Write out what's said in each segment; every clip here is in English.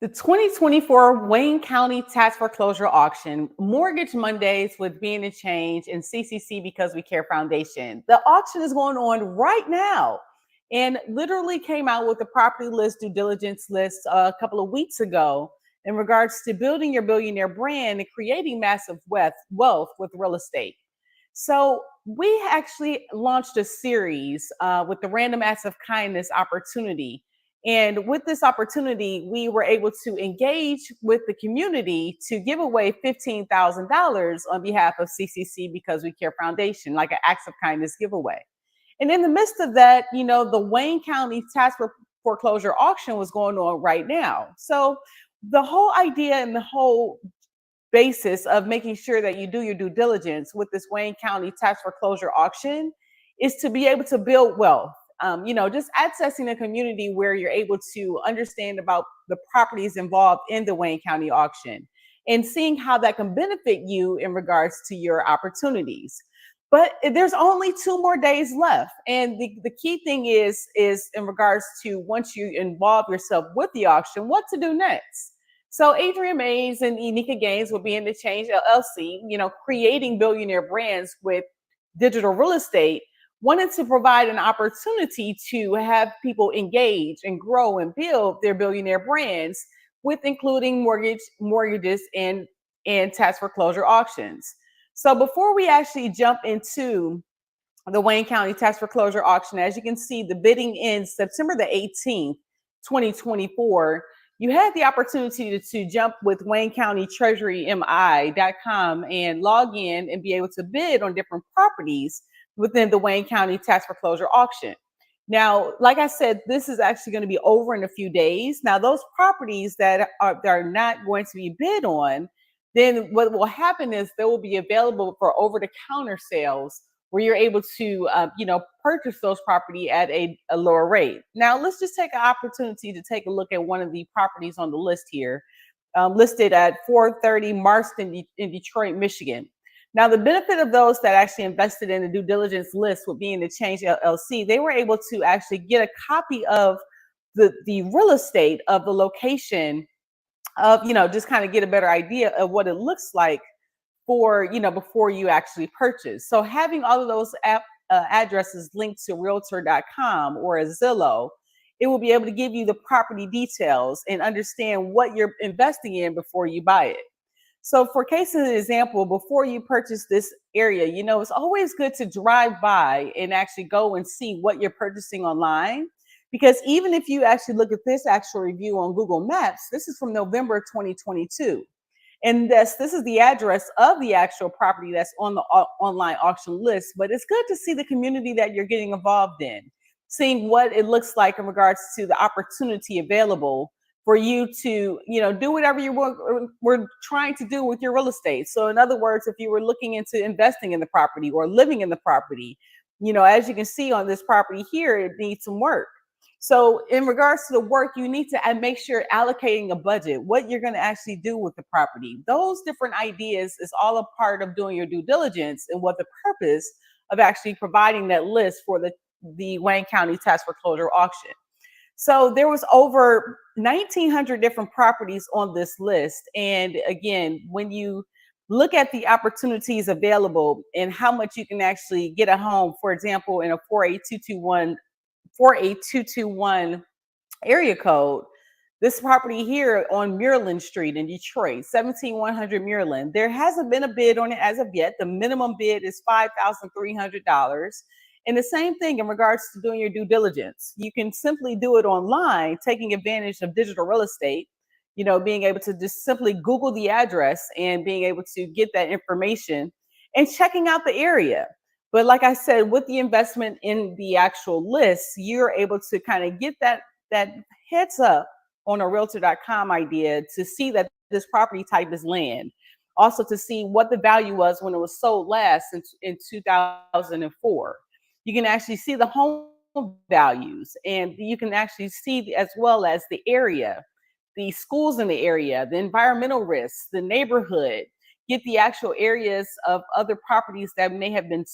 The 2024 Wayne County Tax Foreclosure Auction, Mortgage Mondays with Being and Change, and CCC Because We Care Foundation. The auction is going on right now and literally came out with the property list due diligence list a couple of weeks ago in regards to building your billionaire brand and creating massive wealth with real estate. So we actually launched a series with the Random Acts of Kindness opportunity. And with this opportunity, we were able to engage with the community to give away $15,000 on behalf of CCC Because We Care Foundation, like an acts of kindness giveaway. And in the midst of that, the Wayne County Tax Foreclosure Auction was going on right now. So the whole idea and the whole basis of making sure that you do your due diligence with this Wayne County Tax Foreclosure Auction is to be able to build wealth. Just accessing a community where you're able to understand about the properties involved in the Wayne County auction and seeing how that can benefit you in regards to your opportunities. But there's only 2 more days left. And the key thing is in regards to once you involve yourself with the auction, what to do next. So Adriane Mayes and Enika Gaines will be in the Change LLC, creating billionaire brands with digital real estate, wanted to provide an opportunity to have people engage and grow and build their billionaire brands with including mortgages and tax foreclosure auctions. So before we actually jump into the Wayne County Tax Foreclosure Auction, as you can see, the bidding ends September the 18th, 2024. You had the opportunity to jump with WayneCountyTreasuryMI.com and log in and be able to bid on different properties within the Wayne County Tax Foreclosure Auction. Now, like I said, this is actually going to be over in a few days. Now, those properties that are not going to be bid on, then what will happen is they will be available for over-the-counter sales where you're able to, purchase those property at a lower rate. Now, let's just take an opportunity to take a look at one of the properties on the list here, listed at 430 Marston in Detroit, Michigan. Now, the benefit of those that actually invested in the due diligence list with being the Change LLC, they were able to actually get a copy of the real estate of the location of, just kind of get a better idea of what it looks like for, before you actually purchase. So having all of those addresses linked to realtor.com or a Zillow, it will be able to give you the property details and understand what you're investing in before you buy it. So for case of example, before you purchase this area, it's always good to drive by and actually go and see what you're purchasing online. Because even if you actually look at this actual review on Google Maps, this is from November 2022. And this is the address of the actual property that's on the online auction list. But it's good to see the community that you're getting involved in, seeing what it looks like in regards to the opportunity available for you to, do whatever you were trying to do with your real estate. So in other words, if you were looking into investing in the property or living in the property, as you can see on this property here, it needs some work. So in regards to the work, you need to make sure allocating a budget, what you're going to actually do with the property. Those different ideas is all a part of doing your due diligence and what the purpose of actually providing that list for the Wayne County Tax Foreclosure Auction. So there was over 1,900 different properties on this list. And again, when you look at the opportunities available and how much you can actually get a home, for example, in a 48221 area code, this property here on Maryland Street in Detroit, 17100 Maryland, there hasn't been a bid on it as of yet. The minimum bid is $5,300. And the same thing in regards to doing your due diligence. You can simply do it online, taking advantage of digital real estate, being able to just simply Google the address and being able to get that information and checking out the area. But like I said, with the investment in the actual list, you're able to kind of get that heads up on a realtor.com idea to see that this property type is land. Also to see what the value was when it was sold last in 2004. You can actually see the home values, and you can actually see as well as the area, the schools in the area, the environmental risks, the neighborhood, get the actual areas of other properties that may have been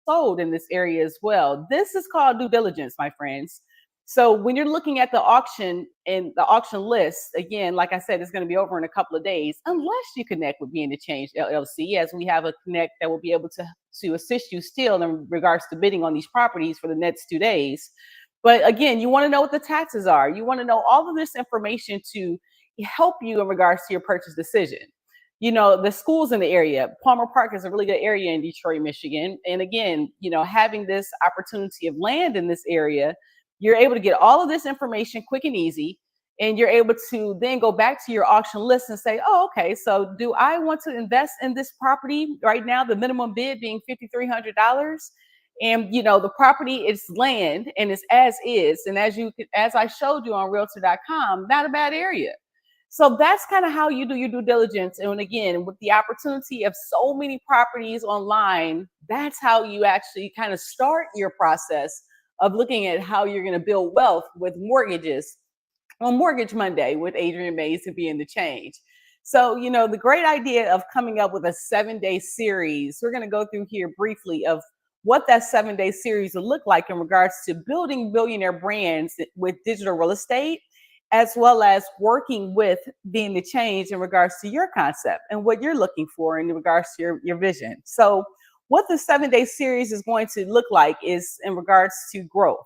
sold in this area as well. This is called due diligence, my friends. So when you're looking at the auction and the auction list, again, like I said, it's going to be over in a couple of days, unless you connect with Being the Change LLC, as we have a connect that will be able to assist you still in regards to bidding on these properties for the next 2 days. But again, you want to know what the taxes are. You want to know all of this information to help you in regards to your purchase decision. The schools in the area, Palmer Park is a really good area in Detroit, Michigan. And again, having this opportunity of land in this area, you're able to get all of this information quick and easy. And you're able to then go back to your auction list and say, oh, okay, so do I want to invest in this property right now? The minimum bid being $5,300. And the property is land and it's as is. And as I showed you on realtor.com, not a bad area. So that's kind of how you do your due diligence. And again, with the opportunity of so many properties online, that's how you actually kind of start your process of looking at how you're going to build wealth with mortgages on Mortgage Monday with Adriane Mayes and Being the Change. So, the great idea of coming up with a 7-day series, we're going to go through here briefly of what that 7-day series will look like in regards to building billionaire brands with digital real estate, as well as working with Being the Change in regards to your concept and what you're looking for in regards to your vision. So what the 7-day series is going to look like is in regards to growth.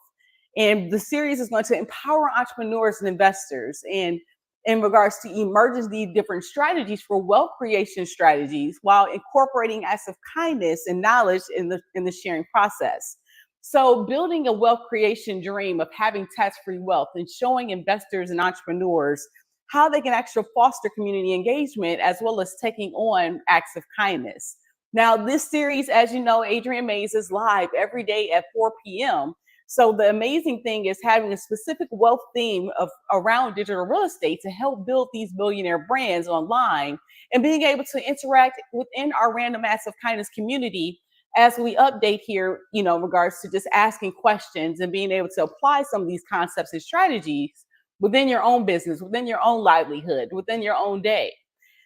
And the series is going to empower entrepreneurs and investors and in regards to emerging these different strategies for wealth creation strategies while incorporating acts of kindness and knowledge in the sharing process. So building a wealth creation dream of having tax-free wealth and showing investors and entrepreneurs how they can actually foster community engagement as well as taking on acts of kindness. Now, this series, as you know, Adriane Mayes is live every day at 4 p.m. So the amazing thing is having a specific wealth theme around digital real estate to help build these billionaire brands online and being able to interact within our Random Acts of Kindness community as we update here, in regards to just asking questions and being able to apply some of these concepts and strategies within your own business, within your own livelihood, within your own day.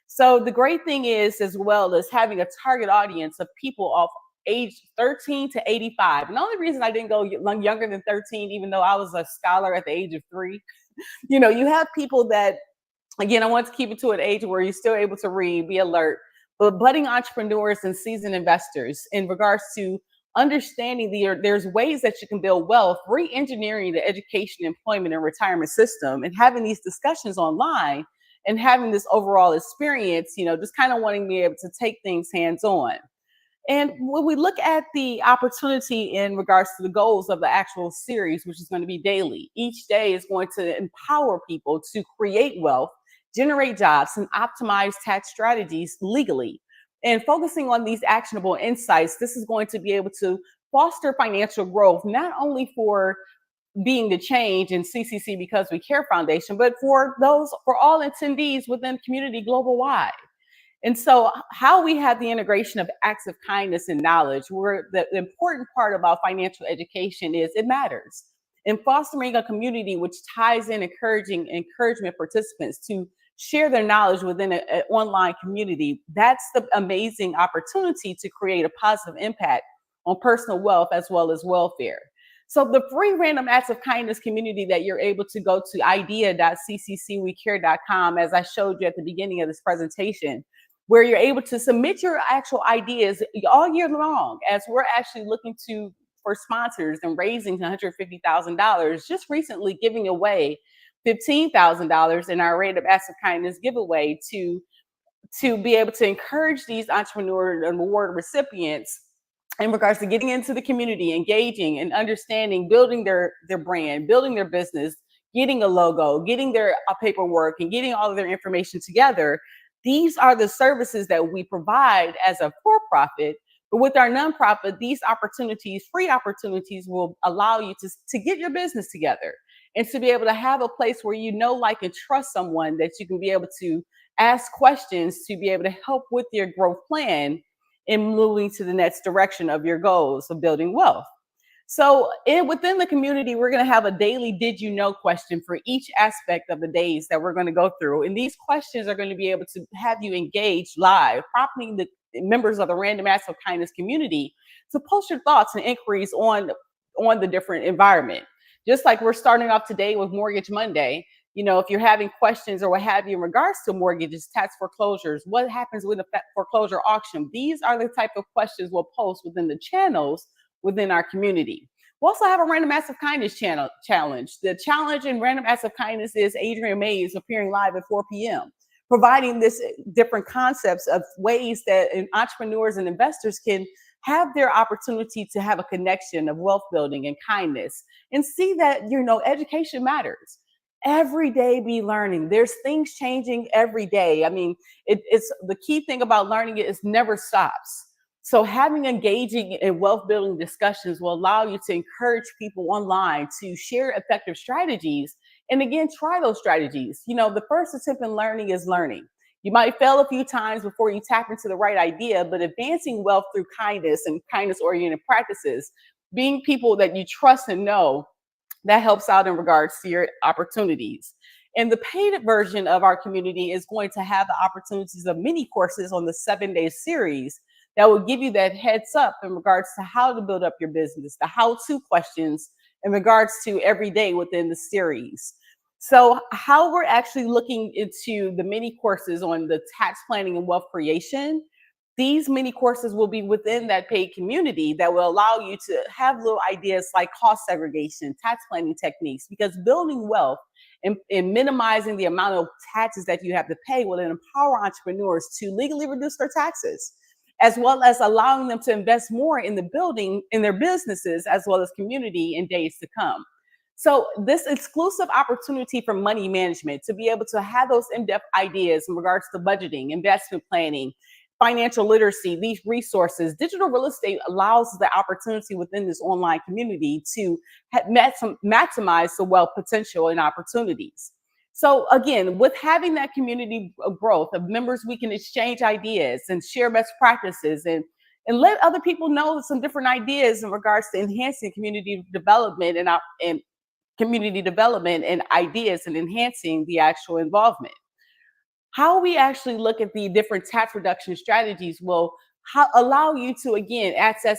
So the great thing is, as well as having a target audience of people of age 13 to 85. And the only reason I didn't go younger than 13, even though I was a scholar at the age of 3, you have people that, again, I want to keep it to an age where you're still able to read, be alert, but budding entrepreneurs and seasoned investors in regards to understanding there's ways that you can build wealth, re-engineering the education, employment, and retirement system, and having these discussions online and having this overall experience, just kind of wanting to be able to take things hands-on. And when we look at the opportunity in regards to the goals of the actual series, which is going to be daily, each day is going to empower people to create wealth, generate jobs, and optimize tax strategies legally. And focusing on these actionable insights, this is going to be able to foster financial growth, not only for Being the Change and CCC Because We Care Foundation, but for all attendees within community global wide. And so how we have the integration of acts of kindness and knowledge, where the important part about financial education is it matters. And fostering a community which ties in encouragement participants to share their knowledge within an online community, that's the amazing opportunity to create a positive impact on personal wealth as well as welfare. So the free Random Acts of Kindness community that you're able to go to idea.cccwecare.com, as I showed you at the beginning of this presentation, where you're able to submit your actual ideas all year long, as we're actually looking for sponsors and raising $150,000, just recently giving away $15,000 in our Random Acts of Kindness giveaway to be able to encourage these entrepreneur and award recipients in regards to getting into the community, engaging and understanding, building their brand, building their business, getting a logo, getting their paperwork, and getting all of their information together. These are the services that we provide as a for-profit. But with our nonprofit, these opportunities, free opportunities, will allow you to get your business together and to be able to have a place where like, and trust someone that you can be able to ask questions to be able to help with your growth plan in moving to the next direction of your goals of building wealth. So within the community, we're going to have a daily did you know question for each aspect of the days that we're going to go through. And these questions are going to be able to have you engage live, prompting the members of the Random Acts of Kindness community to post your thoughts and inquiries on the different environment. Just like we're starting off today with Mortgage Monday, if you're having questions or what have you in regards to mortgages, tax foreclosures, what happens with a foreclosure auction, these are the type of questions we'll post within the channels within our community. We also have a random acts of kindness challenge. The challenge in random acts of kindness is Adriane Mayes appearing live at 4 p.m., providing this different concepts of ways that entrepreneurs and investors can have their opportunity to have a connection of wealth building and kindness and see that, education matters. Every day be learning. There's things changing every day. I mean, it's the key thing about learning it is never stops. So having engaging in wealth building discussions will allow you to encourage people online to share effective strategies. And again, try those strategies. The first attempt in learning is learning. You might fail a few times before you tap into the right idea, but advancing wealth through kindness and kindness oriented practices, being people that you trust and know, that helps out in regards to your opportunities. And the paid version of our community is going to have the opportunities of mini courses on the 7-day series that will give you that heads up in regards to how to build up your business, the how-to questions in regards to every day within the series. So how we're actually looking into the mini courses on the tax planning and wealth creation, these mini courses will be within that paid community that will allow you to have little ideas like cost segregation, tax planning techniques, because building wealth and minimizing the amount of taxes that you have to pay will empower entrepreneurs to legally reduce their taxes, as well as allowing them to invest more in the building in their businesses as well as community in days to come. So this exclusive opportunity for money management to be able to have those in-depth ideas in regards to budgeting, investment planning, financial literacy, these resources, digital real estate allows the opportunity within this online community to maximize the wealth potential and opportunities. So again, with having that community of growth of members, we can exchange ideas and share best practices and let other people know some different ideas in regards to enhancing community development and community development and ideas and enhancing the actual involvement. How we actually look at the different tax reduction strategies will allow you to, again, access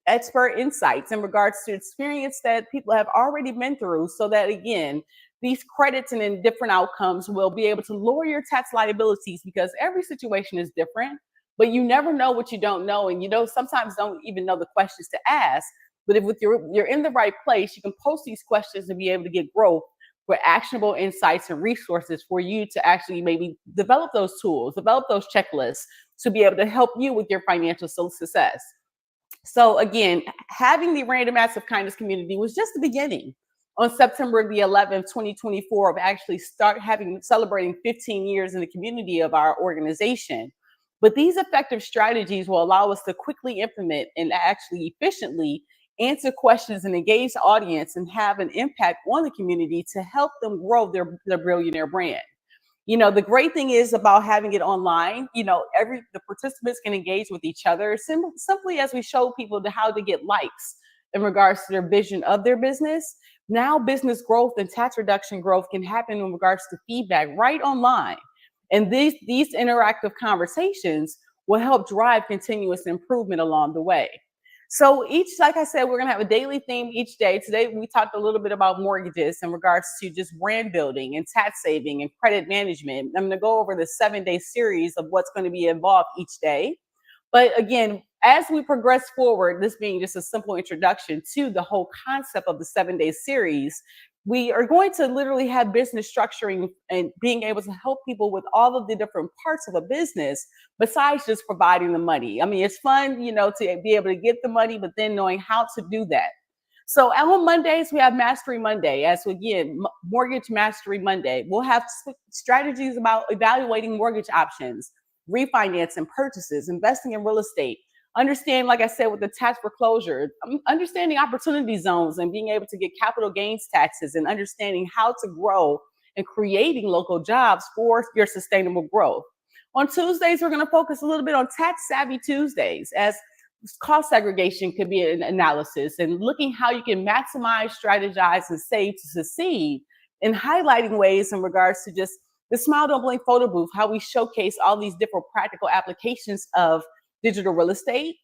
expert insights in regards to experience that people have already been through, so that, again, these credits and in different outcomes will be able to lower your tax liabilities, because every situation is different, but you never know what you don't know. And sometimes don't even know the questions to ask. But if you're in the right place, you can post these questions and be able to get growth for actionable insights and resources for you to actually maybe develop those tools, develop those checklists to be able to help you with your financial success. So again, having the Random Acts of Kindness community was just the beginning. On September the 11th, 2024, of actually celebrating 15 years in the community of our organization. But these effective strategies will allow us to quickly implement and actually efficiently answer questions and engage the audience and have an impact on the community to help them grow their billionaire brand. The great thing is about having it online, the participants can engage with each other simply as we show people how to get likes in regards to their vision of their business. Now business growth and tax reduction growth can happen in regards to feedback right online. And these interactive conversations will help drive continuous improvement along the way. So like I said, we're going to have a daily theme each day. Today, we talked a little bit about mortgages in regards to just brand building and tax saving and credit management. I'm going to go over the 7-day series of what's going to be involved each day. But again, as we progress forward, this being just a simple introduction to the whole concept of the 7-day series, we are going to literally have business structuring and being able to help people with all of the different parts of a business besides just providing the money. I mean, it's fun, to be able to get the money, but then knowing how to do that. So on Mondays, we have Mastery Monday, as again, Mortgage Mastery Monday. We'll have strategies about evaluating mortgage options, refinance and purchases, investing in real estate. Understand, like I said, with the tax foreclosure, understanding opportunity zones and being able to get capital gains taxes and understanding how to grow and creating local jobs for your sustainable growth. On Tuesdays, we're going to focus a little bit on Tax Savvy Tuesdays, as cost segregation could be an analysis and looking how you can maximize, strategize, and save to succeed, and highlighting ways in regards to just the Smile Don't Blink photo booth, how we showcase all these different practical applications of digital real estate.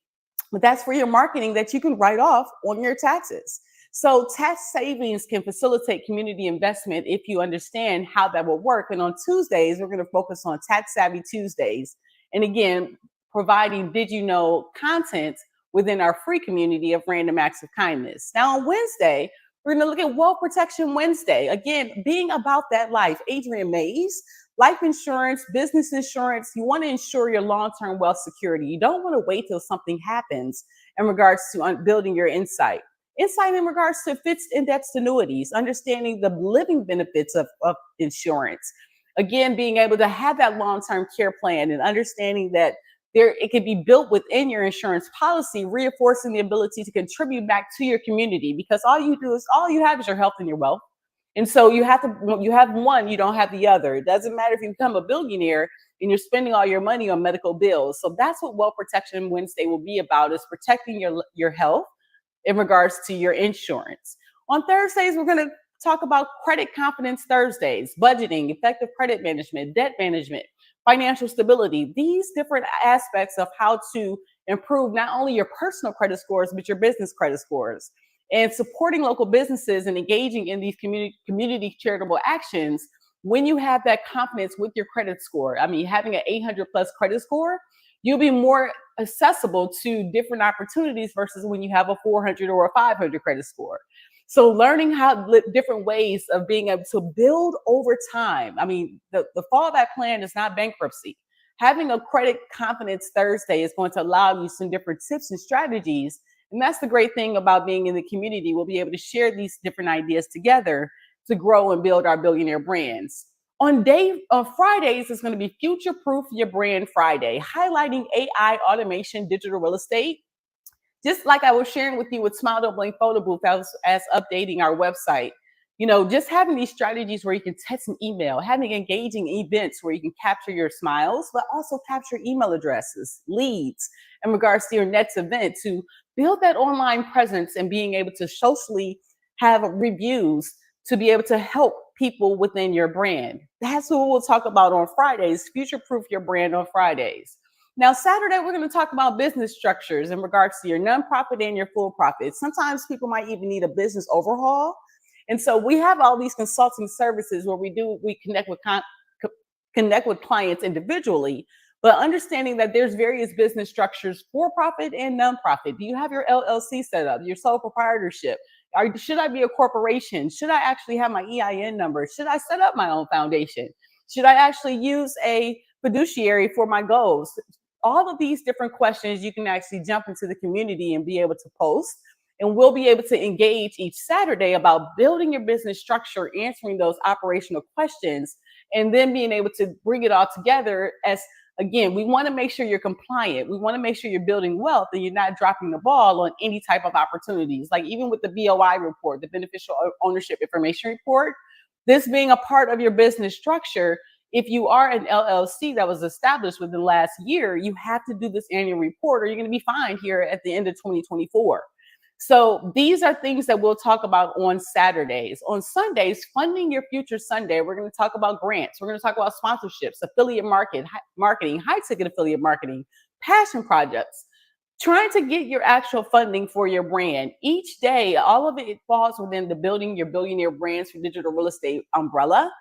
But that's for your marketing that you can write off on your taxes. So tax savings can facilitate community investment if you understand how that will work. And on Tuesdays, we're going to focus on Tax Savvy Tuesdays. And again, providing did you know content within our free community of random acts of kindness. Now on Wednesday, we're going to look at Wealth Protection Wednesday. Again, being about that life. Adriane Mayes, life insurance, business insurance. You want to ensure your long-term wealth security. You don't want to wait till something happens in regards to building your insight. Insight in regards to fixed indexed annuities, understanding the living benefits of insurance. Again, being able to have that long-term care plan and understanding that it can be built within your insurance policy, reinforcing the ability to contribute back to your community, because all you have is your health and your wealth. And so you have one, you don't have the other. It doesn't matter if you become a billionaire and you're spending all your money on medical bills. So that's what Wealth Protection Wednesday will be about, is protecting your health in regards to your insurance. On Thursdays, we're going to talk about Credit Confidence Thursdays, budgeting, effective credit management, debt management, financial stability, these different aspects of how to improve not only your personal credit scores, but your business credit scores. And supporting local businesses and engaging in these community charitable actions when you have that confidence with your credit score. I mean, having an 800 plus credit score, you'll be more accessible to different opportunities versus when you have a 400 or a 500 credit score. So learning how different ways of being able to build over time. I mean, the fallback plan is not bankruptcy. Having a Credit Confidence Thursday is going to allow you some different tips and strategies. And that's the great thing about being in the community. We'll be able to share these different ideas together to grow and build our billionaire brands. On Fridays, it's going to be Future Proof Your Brand Friday, highlighting AI, automation, digital real estate. Just like I was sharing with you with Smile Don't Blink Photo Booth as updating our website, just having these strategies where you can text and email, having engaging events where you can capture your smiles, but also capture email addresses, leads in regards to your next event, to build that online presence and being able to socially have reviews to be able to help people within your brand. That's what we'll talk about on Fridays, Future Proof Your Brand on Fridays. Now, Saturday, we're going to talk about business structures in regards to your nonprofit and your full profit. Sometimes people might even need a business overhaul. And so we have all these consulting services where we connect with clients individually, but understanding that there's various business structures, for profit and nonprofit. Do you have your LLC set up, your sole proprietorship? Should I be a corporation? Should I actually have my EIN number? Should I set up my own foundation? Should I actually use a fiduciary for my goals? All of these different questions you can actually jump into the community and be able to post. And we'll be able to engage each Saturday about building your business structure, answering those operational questions, and then being able to bring it all together as, again, we want to make sure you're compliant. We want to make sure you're building wealth and you're not dropping the ball on any type of opportunities. Like even with the BOI report, the Beneficial Ownership Information Report, this being a part of your business structure. If you are an LLC that was established within the last year, you have to do this annual report or you're going to be fined here at the end of 2024. So these are things that we'll talk about on Saturdays. On Sundays, Funding Your Future Sunday, we're going to talk about grants. We're going to talk about sponsorships, affiliate marketing, high-ticket affiliate marketing, passion projects, trying to get your actual funding for your brand. Each day, all of it falls within the Building Your Billionaire Brands for Digital Real Estate umbrella.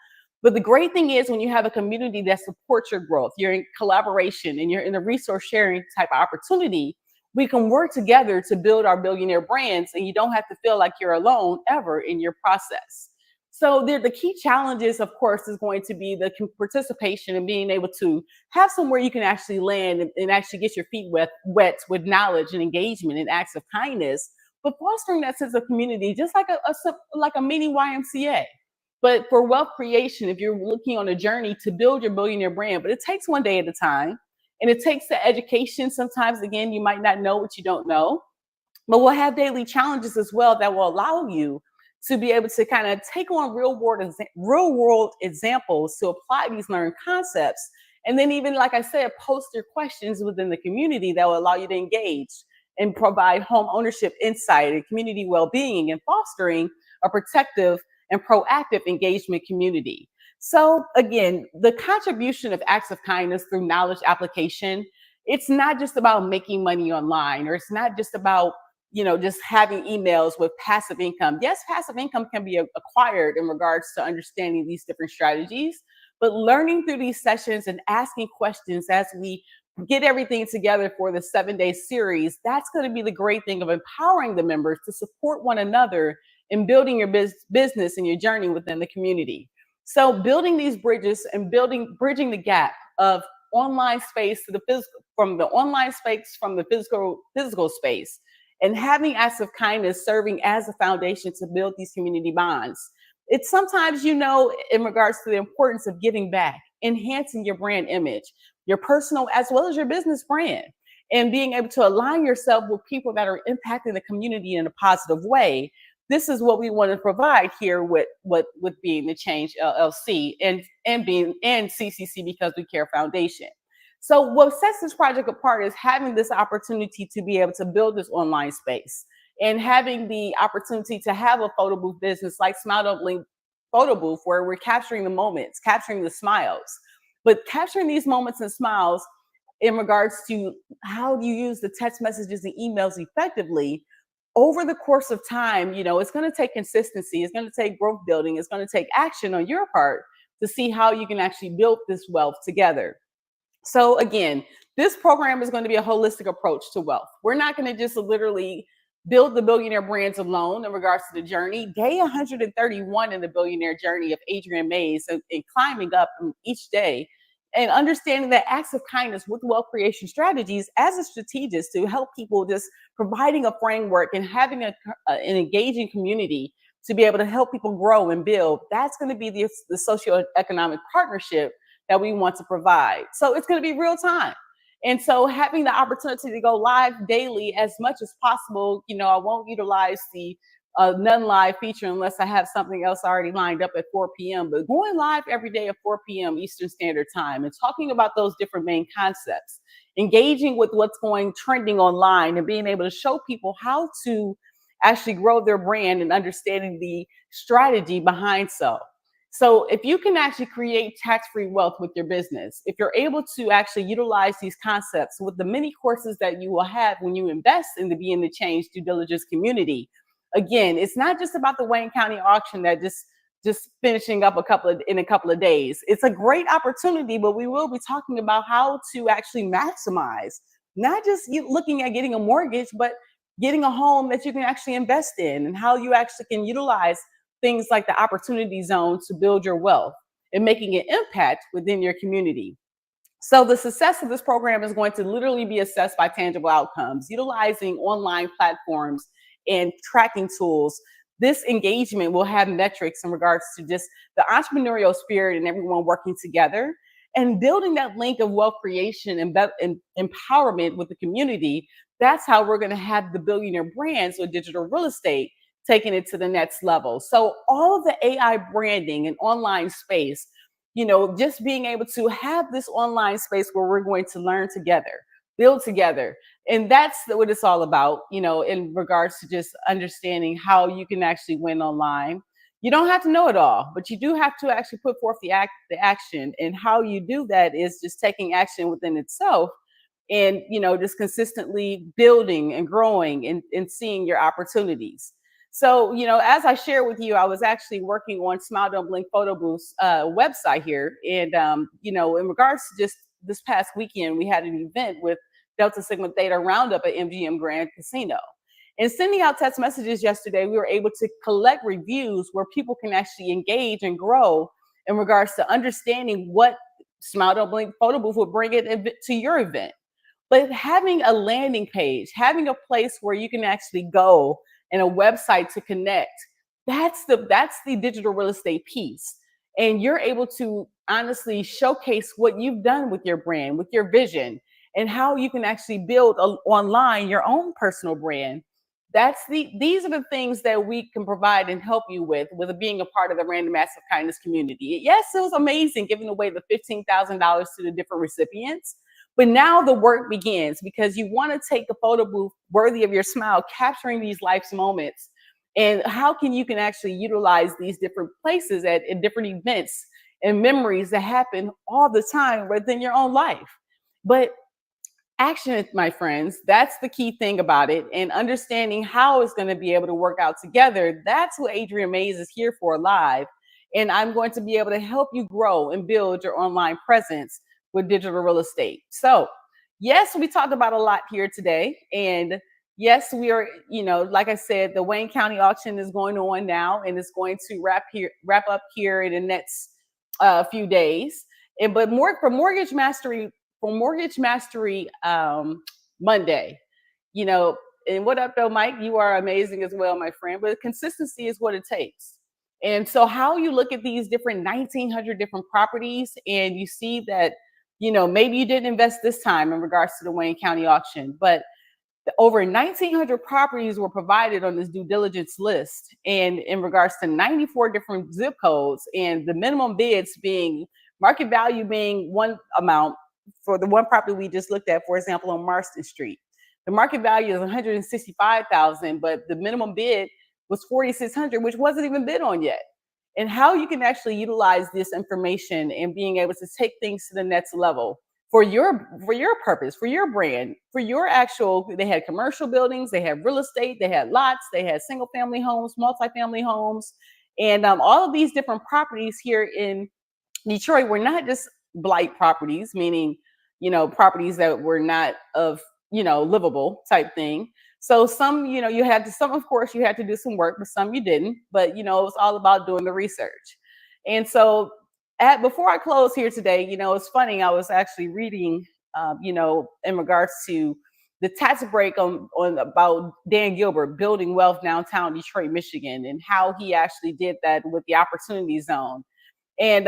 But the great thing is when you have a community that supports your growth, you're in collaboration and you're in a resource sharing type of opportunity, we can work together to build our billionaire brands, and you don't have to feel like you're alone ever in your process. So the key challenges, of course, is going to be the participation and being able to have somewhere you can actually land and actually get your feet wet with knowledge and engagement and acts of kindness, but fostering that sense of community, just like a mini YMCA. But for wealth creation, if you're looking on a journey to build your billionaire brand, but it takes one day at a time. And it takes the education. Sometimes, again, you might not know what you don't know, but we'll have daily challenges as well that will allow you to be able to kind of take on real world examples to apply these learned concepts. And then even, like I said, post your questions within the community that will allow you to engage and provide home ownership insight and community well-being and fostering a protective and proactive engagement community. So again, the contribution of acts of kindness through knowledge application, it's not just about making money online, or it's not just about just having emails with passive income. Yes, passive income can be acquired in regards to understanding these different strategies, but learning through these sessions and asking questions as we get everything together for the 7-day series, that's going to be the great thing of empowering the members to support one another in building your business and your journey within the community. So building these bridges and bridging the gap of online space to the physical, from the online space, from the physical space, and having acts of kindness serving as a foundation to build these community bonds. It's sometimes, in regards to the importance of giving back, enhancing your brand image, your personal as well as your business brand, and being able to align yourself with people that are impacting the community in a positive way. This is what we want to provide here with being the Change LLC and being and CCC Because We Care Foundation. So what sets this project apart is having this opportunity to be able to build this online space and having the opportunity to have a photo booth business like Smile Don't Blink Photo Booth, where we're capturing the moments, capturing the smiles, but capturing these moments and smiles in regards to how you use the text messages and emails effectively over the course of time. It's going to take consistency, it's going to take growth building, it's going to take action on your part to see how you can actually build this wealth together. So again, this program is going to be a holistic approach to wealth. We're not going to just literally build the billionaire brands alone in regards to the journey. Day 131 in the billionaire journey of Adriane Mayes and climbing up each day and understanding that acts of kindness with wealth creation strategies as a strategist to help people, just providing a framework and having an engaging community to be able to help people grow and build. That's going to be the socioeconomic partnership that we want to provide. So it's going to be real time. And so having the opportunity to go live daily as much as possible, I won't utilize the none live feature unless I have something else already lined up at 4 p.m. But going live every day at 4 p.m. Eastern Standard Time and talking about those different main concepts, engaging with what's trending online and being able to show people how to actually grow their brand and understanding the strategy behind so. So if you can actually create tax-free wealth with your business, if you're able to actually utilize these concepts with the many courses that you will have when you invest in the Be in the Change due diligence community, again, it's not just about the Wayne County auction that just finishing up in a couple of days. It's a great opportunity, but we will be talking about how to actually maximize, not just looking at getting a mortgage, but getting a home that you can actually invest in, and how you actually can utilize things like the opportunity zone to build your wealth and making an impact within your community. So the success of this program is going to literally be assessed by tangible outcomes, utilizing online platforms and tracking tools. This engagement will have metrics in regards to just the entrepreneurial spirit and everyone working together and building that link of wealth creation and empowerment with the community. That's how we're going to have the billionaire brands or digital real estate taking it to the next level. So all of the AI branding and online space, just being able to have this online space where we're going to learn together, build together. And that's what it's all about, in regards to just understanding how you can actually win online. You don't have to know it all, but you do have to actually put forth the action. And how you do that is just taking action within itself and, just consistently building and growing and seeing your opportunities. So, as I shared with you, I was actually working on Smile Don't Blink Photo Booth's website here. And, in regards to just this past weekend, we had an event with Delta Sigma Theta Roundup at MGM Grand Casino. And sending out text messages yesterday, we were able to collect reviews where people can actually engage and grow in regards to understanding what Smile Don't Blink Photo Booth would bring it to your event. But having a landing page, having a place where you can actually go and a website to connect, that's the digital real estate piece. And you're able to honestly showcase what you've done with your brand, with your vision, and how you can actually build online your own personal brand. These are the things that we can provide and help you with being a part of the Random Acts of Kindness community. Yes, it was amazing giving away the $15,000 to the different recipients. But now the work begins, because you want to take a photo booth worthy of your smile, capturing these life's moments. And how you can actually utilize these different places at different events and memories that happen all the time within your own life. But Action it, my friends. That's the key thing about it. And understanding how it's going to be able to work out together. That's what Adriane Mayes is here for live. And I'm going to be able to help you grow and build your online presence with digital real estate. So, yes, we talked about a lot here today. And yes, we are, like I said, the Wayne County auction is going on now and it's going to wrap up here in the next few days. And but more for Mortgage Mastery Monday. You know, and what up though, Mike? You are amazing as well, my friend. But consistency is what it takes. And so, how you look at these different 1,900 different properties, and you see that, maybe you didn't invest this time in regards to the Wayne County auction, but over 1,900 properties were provided on this due diligence list, and in regards to 94 different zip codes, and the minimum bids being market value being one amount for the one property we just looked at, for example, on Marston Street. The market value is 165,000, but the minimum bid was 4,600, which wasn't even bid on yet. And how you can actually utilize this information and being able to take things to the next level for your purpose, for your brand, for your actual. They had commercial buildings, they had real estate, they had lots, they had single family homes, multifamily homes, and all of these different properties here in Detroit were not just blight properties, meaning, properties that were not of, livable type thing. So some, of course, you had to do some work, but some you didn't. But, it was all about doing the research. And so before I close here today, it's funny, I was actually reading, in regards to the tax break on about Dan Gilbert building wealth downtown Detroit, Michigan, and how he actually did that with the opportunity zone. And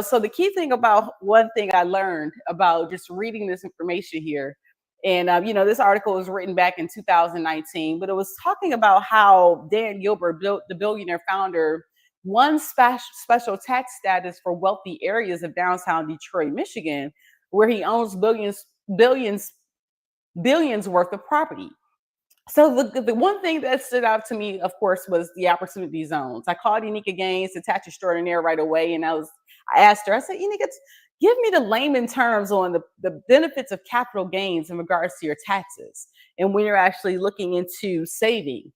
so the key thing about one thing I learned about just reading this information here, and this article was written back in 2019, but it was talking about how Dan Gilbert, built the billionaire founder, won special tax status for wealthy areas of downtown Detroit, Michigan, where he owns billions, billions worth of property. So the one thing that stood out to me, of course, was the opportunity zones. I called Unica Gaines, the tax extraordinaire, right away, and I asked her. I said, Unica, give me the layman terms on the benefits of capital gains in regards to your taxes and when you're actually looking into saving.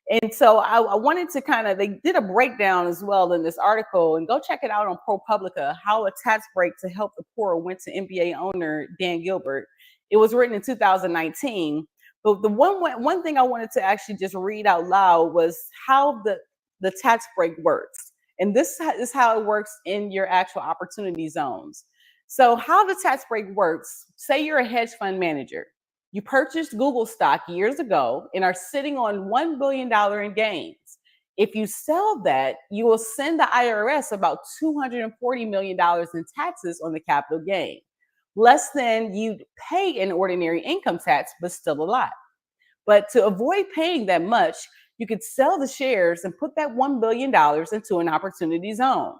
And so I wanted to they did a breakdown as well in this article, and go check it out on ProPublica, how a tax break to help the poor went to NBA owner Dan Gilbert. It was written in 2019. But the one thing I wanted to actually just read out loud was how the tax break works. And this is how it works in your actual opportunity zones. So how the tax break works, say you're a hedge fund manager. You purchased Google stock years ago and are sitting on $1 billion in gains. If you sell that, you will send the IRS about $240 million in taxes on the capital gain, less than you'd pay in ordinary income tax, but still a lot. But to avoid paying that much, you could sell the shares and put that $1 billion into an opportunity zone.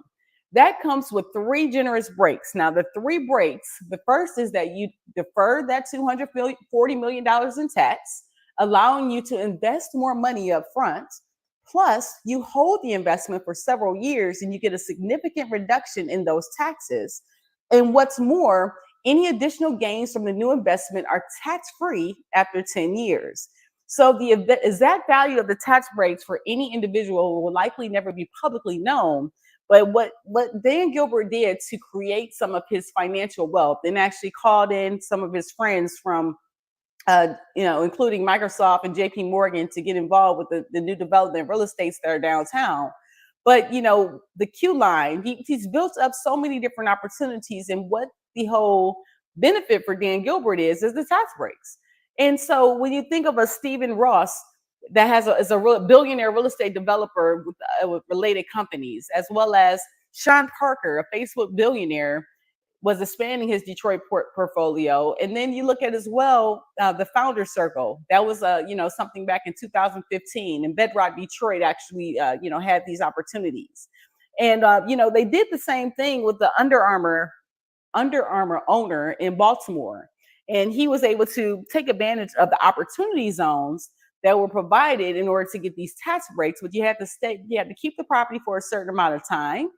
That comes with three generous breaks. Now, the three breaks, the first is that you defer that $240 million in tax, allowing you to invest more money up front. Plus, you hold the investment for several years and you get a significant reduction in those taxes. And what's more, any additional gains from the new investment are tax-free after 10 years. So the exact value of the tax breaks for any individual will likely never be publicly known. But what Dan Gilbert did to create some of his financial wealth, and actually called in some of his friends from, including Microsoft and JP Morgan, to get involved with the new development real estates that are downtown. But, the Q line, he's built up so many different opportunities. And what the whole benefit for Dan Gilbert is the tax breaks. And so when you think of a Stephen Ross that is a billionaire real estate developer with related companies, as well as Sean Parker, a Facebook billionaire, was expanding his Detroit portfolio. And then you look at as well the Founder Circle. That was something back in 2015, and Bedrock Detroit actually had these opportunities. And they did the same thing with the Under Armour owner in Baltimore. And he was able to take advantage of the opportunity zones that were provided in order to get these tax breaks, but you had to keep the property for a certain amount of time.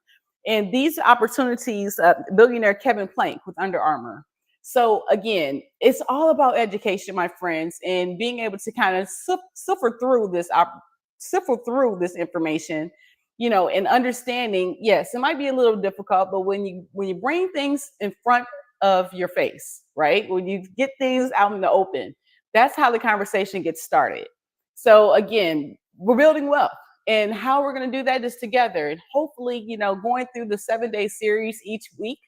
And these opportunities, billionaire Kevin Plank with Under Armour. So again, it's all about education, my friends, and being able to kind of suffer through this information, and understanding. Yes, it might be a little difficult, but when you bring things in front of your face, right? When you get things out in the open, that's how the conversation gets started. So again, we're building wealth. And how we're going to do that is together. And hopefully, going through the 7-day series each week,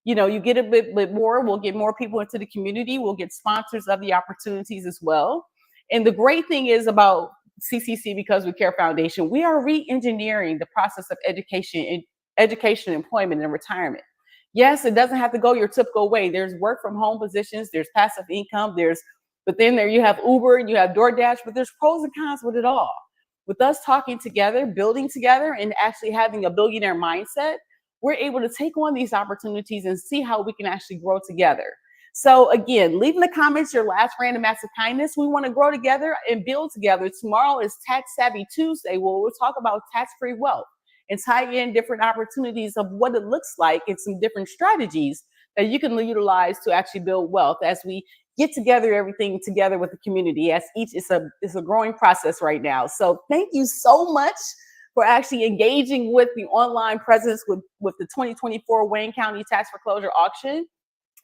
you get a bit more. We'll get more people into the community. We'll get sponsors of the opportunities as well. And the great thing is about CCC Because We Care Foundation, we are re-engineering the process of education, employment, and retirement. Yes, it doesn't have to go your typical way. There's work from home positions, there's passive income, but then there you have Uber, you have DoorDash, but there's pros and cons with it all. With us talking together, building together, and actually having a billionaire mindset, we're able to take on these opportunities and see how we can actually grow together. So again, leave in the comments your last random acts of kindness. We want to grow together and build together. Tomorrow is Tax Savvy Tuesday, where we'll talk about tax-free wealth and tie in different opportunities of what it looks like and some different strategies that you can utilize to actually build wealth as we get together everything together with the community. As each it's a growing process right now. So thank you so much for actually engaging with the online presence with the 2024 Wayne County Tax Foreclosure Auction.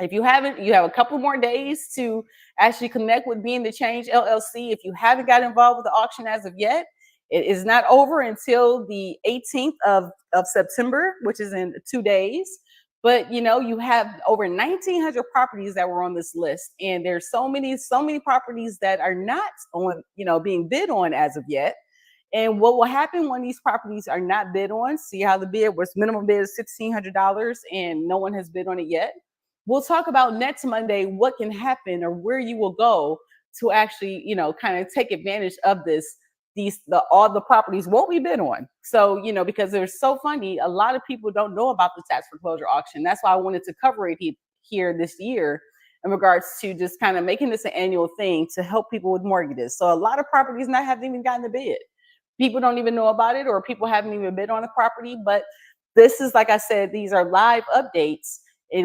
If you haven't, you have a couple more days to actually connect with Being the Change LLC. If you haven't got involved with the auction as of yet, it is not over until the 18th of September, which is in 2 days. But you have over 1,900 properties that were on this list, and there's so many properties that are not on, being bid on as of yet. And what will happen when these properties are not bid on? See how the bid was minimum bid is $1,600 and no one has bid on it yet. We'll talk about next Monday what can happen or where you will go to actually, kind of take advantage of this. All the properties won't be bid on. So, because they're so funny, a lot of people don't know about the tax foreclosure auction. That's why I wanted to cover it here this year in regards to just kind of making this an annual thing to help people with mortgages. So a lot of properties not haven't even gotten the bid. People don't even know about it, or people haven't even bid on the property. But this is, like I said, these are live updates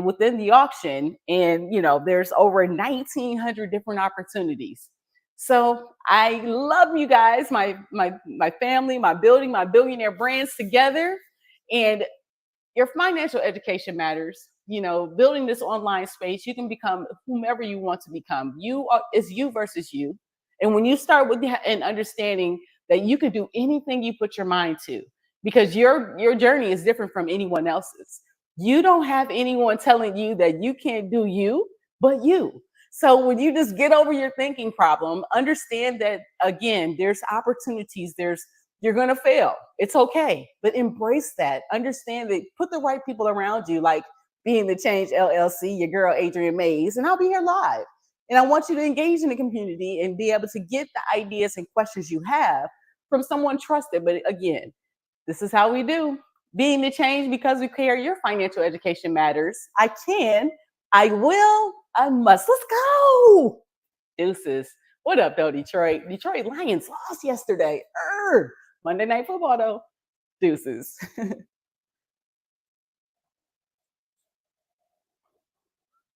within the auction, and there's over 1,900 different opportunities. So I love you guys, my family, my billionaire brands together, and your financial education matters. Building this online space, you can become whomever you want to become. Is you versus you, and when you start with an understanding that you can do anything you put your mind to, because your journey is different from anyone else's. You don't have anyone telling you that you can't do you, but you. So when you just get over your thinking problem, understand that again, there's opportunities, you're going to fail. It's okay, but embrace that. Understand that, put the right people around you, like Being the Change LLC, your girl Adriane Mayes, and I'll be here live. And I want you to engage in the community and be able to get the ideas and questions you have from someone trusted. But again, this is how we do. Being the Change Because We Care. Your financial education matters. I can, I will, I must. Let's go. Deuces. What up, though, Detroit? Detroit Lions lost yesterday. Monday Night Football, though. Deuces.